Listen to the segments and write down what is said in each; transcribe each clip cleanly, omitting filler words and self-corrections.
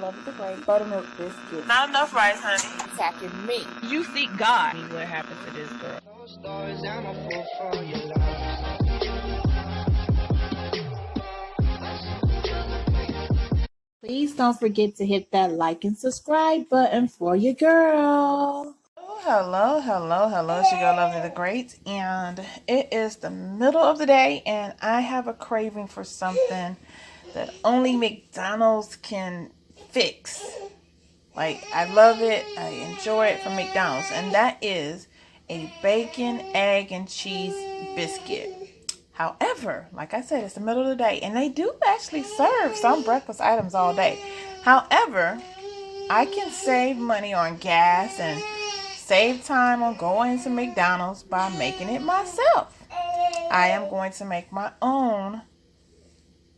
love of the great buttermilk biscuit. Not enough rice, honey. Attacking me. You seek God. What happened to this girl? Please don't forget to hit that like and subscribe button for your girl. Hello. It's your girl, Lovely the Great, and it is the middle of the day, and I have a craving for something that only McDonald's can fix. Like, I love it, I enjoy it from McDonald's, and that is a bacon, egg, and cheese biscuit. However, like I said, it's the middle of the day, and they do actually serve some breakfast items all day. However, I can save money on gas and save time on going to McDonald's by making it myself. I am going to make my own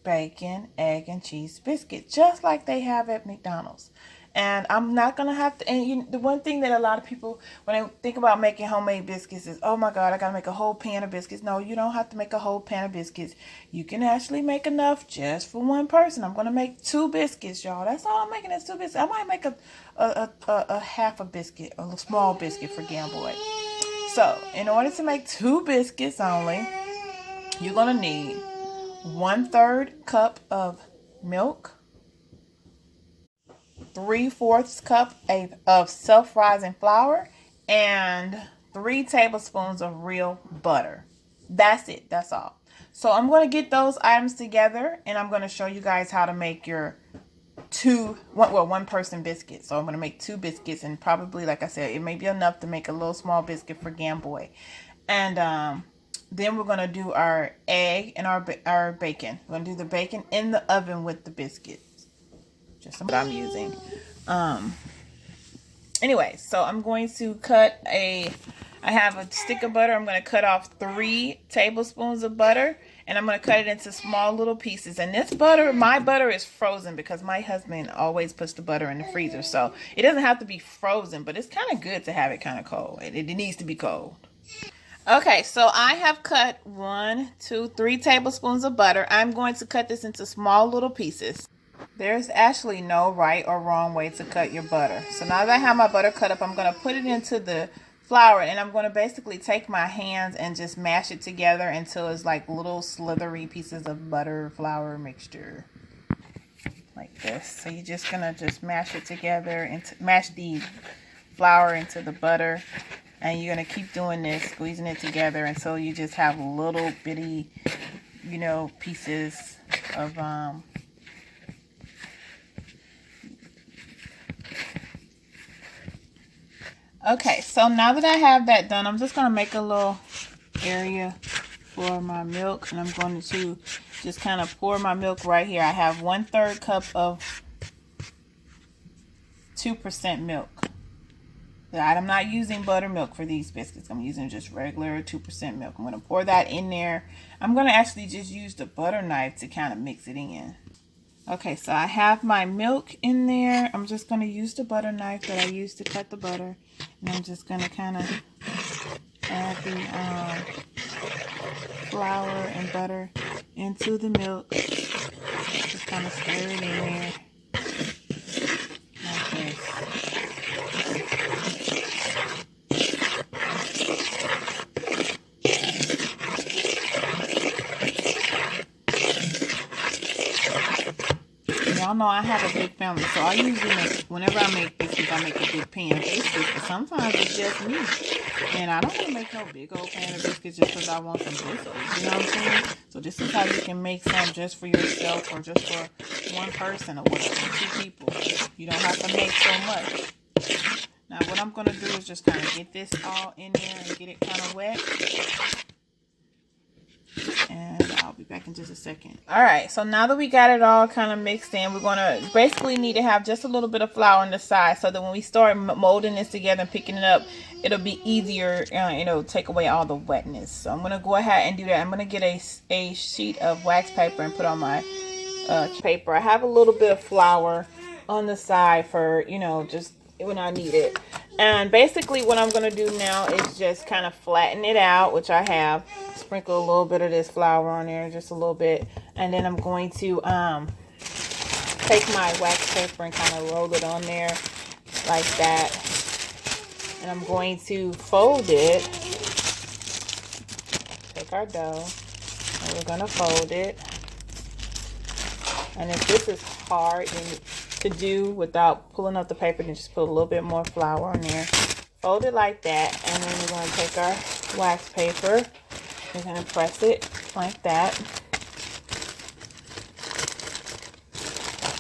bacon, egg, and cheese biscuit, just like they have at McDonald's. And I'm not going to have to, and the one thing that a lot of people, when they think about making homemade biscuits is, oh my God, I got to make a whole pan of biscuits. No, you don't have to make a whole pan of biscuits. You can actually make enough just for one person. I'm going to make 2 biscuits, y'all. That's all I'm making is 2 biscuits. I might make a half a biscuit, a small biscuit for Gamboy. So, in order to make 2 biscuits only, you're going to need 1/3 cup of milk, 3/4 cup of self-rising flour, and 3 tablespoons of real butter. That's it. That's all. So I'm going to get those items together, and I'm going to show you guys how to make your one person biscuit. So I'm going to make 2 biscuits, and probably, like I said, it may be enough to make a little small biscuit for Gamboy. And then we're going to do our egg and our bacon. We're going to do the bacon in the oven with the biscuits. Just what I'm using. Anyway, so I'm going to I have a stick of butter. I'm going to cut off 3 tablespoons of butter, and I'm going to cut it into small little pieces. And this butter, my butter is frozen because my husband always puts the butter in the freezer. So it doesn't have to be frozen, but it's kind of good to have it kind of cold. It needs to be cold. Okay, so I have cut 1, 2, 3 tablespoons of butter. I'm going to cut this into small little pieces. There's actually no right or wrong way to cut your butter. So now that I have my butter cut up, I'm going to put it into the flour, and I'm going to basically take my hands and just mash it together until it's like little slithery pieces of butter flour mixture. Like this. So you're just going to just mash it together and mash the flour into the butter. And you're going to keep doing this, squeezing it together until you just have little bitty, pieces of Okay, so now that I have that done, I'm just going to make a little area for my milk. And I'm going to just kind of pour my milk right here. I have 1/3 cup of 2% milk. I'm not using buttermilk for these biscuits. I'm using just regular 2% milk. I'm going to pour that in there. I'm going to actually just use the butter knife to kind of mix it in. Okay, so I have my milk in there. I'm just going to use the butter knife that I used to cut the butter. And I'm just going to kind of add the flour and butter into the milk. Just kind of stir it in there. Like this. Y'all know I have a big family, so I usually whenever I make biscuits, I make a big pan of biscuits, but sometimes it's just me. And I don't want to make no big old pan of biscuits just because I want some biscuits, you know what I'm saying? So this is how you can make some just for yourself or just for one person or whatever, 2 people. You don't have to make so much. Now what I'm going to do is just kind of get this all in there and get it kind of wet. And I'll be back in just a second. Alright, so now that we got it all kind of mixed in, we're going to basically need to have just a little bit of flour on the side so that when we start molding this together and picking it up, it'll be easier, take away all the wetness. So I'm going to go ahead and do that. I'm going to get a sheet of wax paper and put on my paper. I have a little bit of flour on the side for, just when I need it. And basically what I'm going to do now is just kind of flatten it out, which I have. Sprinkle a little bit of this flour on there, just a little bit. And then I'm going to take my wax paper and kind of roll it on there like that. And I'm going to fold it. Take our dough and we're going to fold it. And if this is hard to do without pulling up the paper, then just put a little bit more flour on there. Fold it like that, and then we're going to take our wax paper. We're going to press it like that.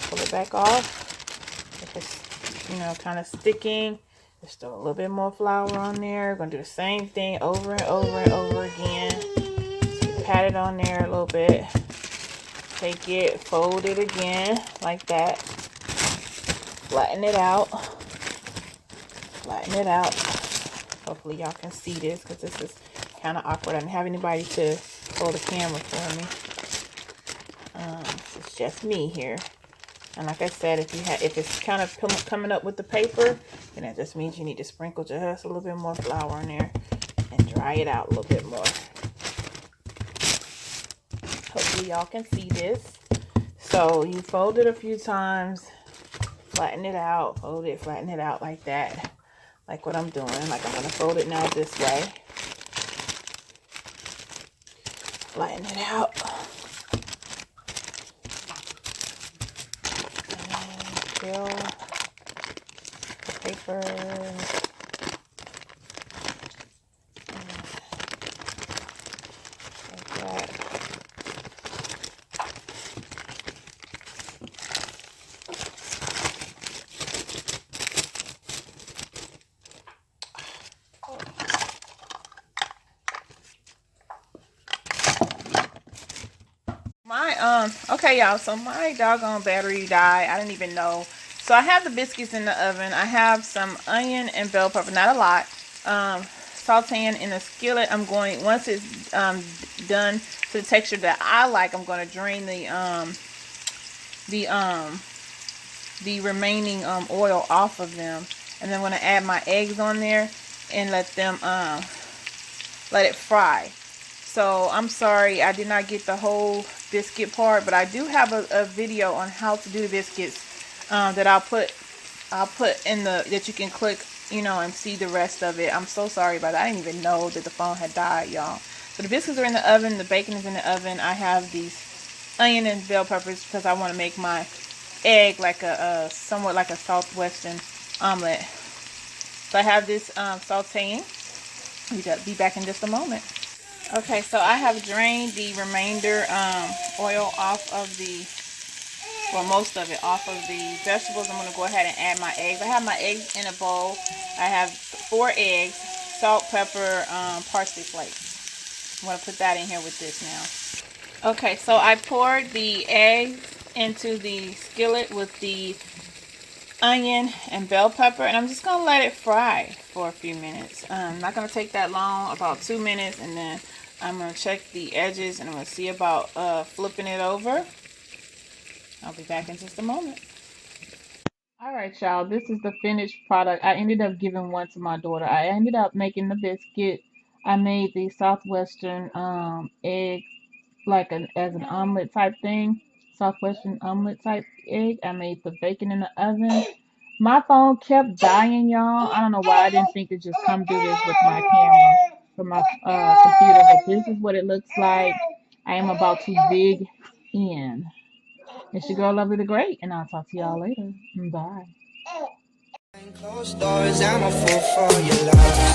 Pull it back off. If it's, you know, kind of sticking, just throw a little bit more flour on there. We're going to do the same thing over and over and over again. So pat it on there a little bit. Take it, fold it again like that. Flatten it out. Flatten it out. Hopefully y'all can see this because this is kind of awkward. I didn't have anybody to hold the camera for me. It's just me here. And like I said, if it's kind of coming up with the paper, then that just means you need to sprinkle just a little bit more flour in there and dry it out a little bit more. Hopefully y'all can see this. So you fold it a few times, flatten it out, fold it, flatten it out like that. Like what I'm doing. Like I'm going to fold it now this way. Flatten it out. And fill the paper. Like that. Okay y'all, so my doggone battery died. I didn't even know. So I have the biscuits in the oven. I have some onion and bell pepper, not a lot. Sauteing in a skillet. I'm going, once it's done to the texture that I like, I'm going to drain the remaining oil off of them, and then I'm going to add my eggs on there and let it fry. So I'm sorry I did not get the whole biscuit part, but I do have a video on how to do the biscuits that I'll put in that you can click, you know, and see the rest of it. I'm so sorry about that. I didn't even know that the phone had died, y'all. So the biscuits are in the oven, the bacon is in the oven. I have these onion and bell peppers because I want to make my egg like a somewhat like a Southwestern omelet. So I have this sauteing. We'll be back in just a moment. Okay, so I have drained the remainder oil off of the, well, most of it off of the vegetables. I'm going to go ahead and add my eggs. I have my eggs in a bowl. I have 4 eggs, salt, pepper, parsley flakes. I'm going to put that in here with this now. Okay, so I poured the eggs into the skillet with the onion and bell pepper, and I'm just going to let it fry for a few minutes. Not going to take that long, about 2 minutes, and then I'm going to check the edges and I'm going to see about flipping it over. I'll be back in just a moment. Alright y'all, this is the finished product. I ended up giving one to my daughter. I ended up making the biscuit. I made the Southwestern egg like as an omelet type thing. Southwestern omelet type egg. I made the bacon in the oven. My phone kept dying, y'all. I don't know why I didn't think to just come do this with my camera from my computer, but this is what it looks like. I am about to dig in. It's your girl, Lovely the Great, and I'll talk to y'all later. Bye. Closed doors, I'm a fool for your love.